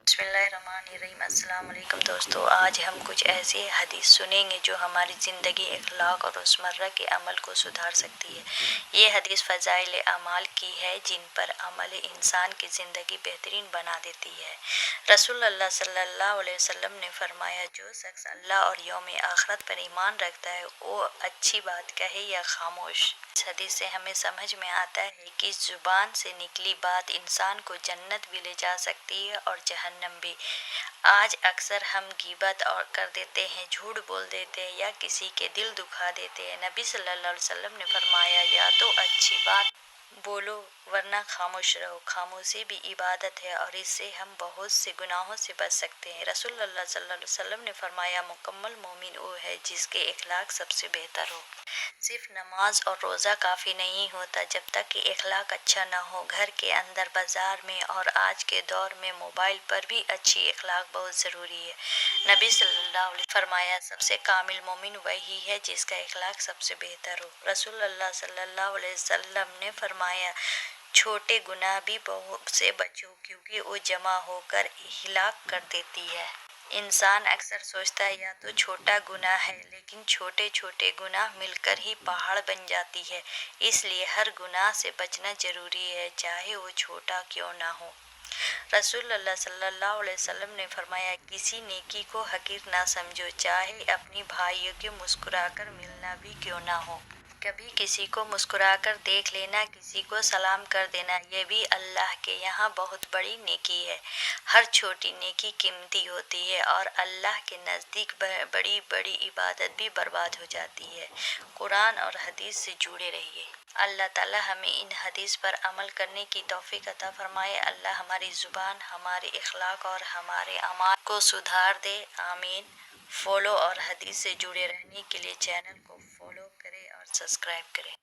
बिस्मिल्लाहिर्रहमानिर्रहीम। अस्सलाम वालेकुम दोस्तों, आज हम कुछ ऐसी हदीस सुनेंगे जो हमारी ज़िंदगी, अखलाक और रोज़मर्रा के अमल को सुधार सकती है। ये हदीस फ़ज़ाइल अमाल की है जिन पर अमल इंसान की ज़िंदगी बेहतरीन बना देती है। रसूलुल्लाह सल्लल्लाहु अलैहि वसल्लम ने फरमाया, जो शख्स अल्लाह और यौम आखिरत पर ईमान रखता है वो अच्छी बात कहे या खामोश। इस हदीस से हमें समझ में आता है कि ज़ुबान से निकली बात इंसान को जन्नत भी ले जा सकती है और जहन्नम भी। आज अक्सर हम गीबत और कर देते हैं, झूठ बोल देते हैं या किसी के दिल दुखा देते हैं। नबी सल्लल्लाहु अलैहि वसल्लम ने फरमाया, या तो अच्छी बात बोलो वरना खामोश रहो। खामोशी भी इबादत है और इससे हम बहुत से गुनाहों से बच सकते हैं। रसूलुल्लाह सल्लल्लाहु अलैहि वसल्लम ने फरमाया, मुकम्मल मोमिन वो है जिसके इखलाक सबसे बेहतर हो। सिर्फ नमाज और रोज़ा काफ़ी नहीं होता जब तक कि इखलाक अच्छा ना हो। घर के अंदर, बाजार में और आज के दौर में मोबाइल पर भी अच्छी इखलाक बहुत ज़रूरी है। नबी सल्लल्लाहु अलैहि वसल्लम फरमाया, सबसे कामिल मोमिन वही है जिसका इखलाक सबसे बेहतर हो। रसूलुल्लाह सल्लल्लाहु अलैहि वसल्लम ने फरमाया, छोटे गुनाह भी बहुत से बचो क्योंकि वो जमा होकर हिलाक कर देती है। इंसान अक्सर सोचता है या तो छोटा गुनाह है, लेकिन छोटे छोटे गुनाह मिलकर ही पहाड़ बन जाती है। इसलिए हर गुनाह से बचना जरूरी है, चाहे वो छोटा क्यों ना हो। रसूलुल्लाह सल्लल्लाहु अलैहि वसल्लम ने फरमाया, किसी नेकी को हकीर ना समझो, चाहे अपनी भाइयों के मुस्कुराकर मिलना भी क्यों ना हो। कभी किसी को मुस्कुराकर देख लेना, किसी को सलाम कर देना, ये भी अल्लाह के यहाँ बहुत बड़ी नेकी है। हर छोटी नेकी कीमती होती है और अल्लाह के नज़दीक बड़ी बड़ी इबादत भी बर्बाद हो जाती है। कुरान और हदीस से जुड़े रहिए। अल्लाह ताला हमें इन हदीस पर अमल करने की तौफीक अता फरमाए। अल्लाह हमारी ज़ुबान, हमारे इखलाक और हमारे अमाल को सुधार दे। आमीन। फॉलो और हदीस से जुड़े रहने के लिए चैनल को फॉलो करें और सब्सक्राइब करें।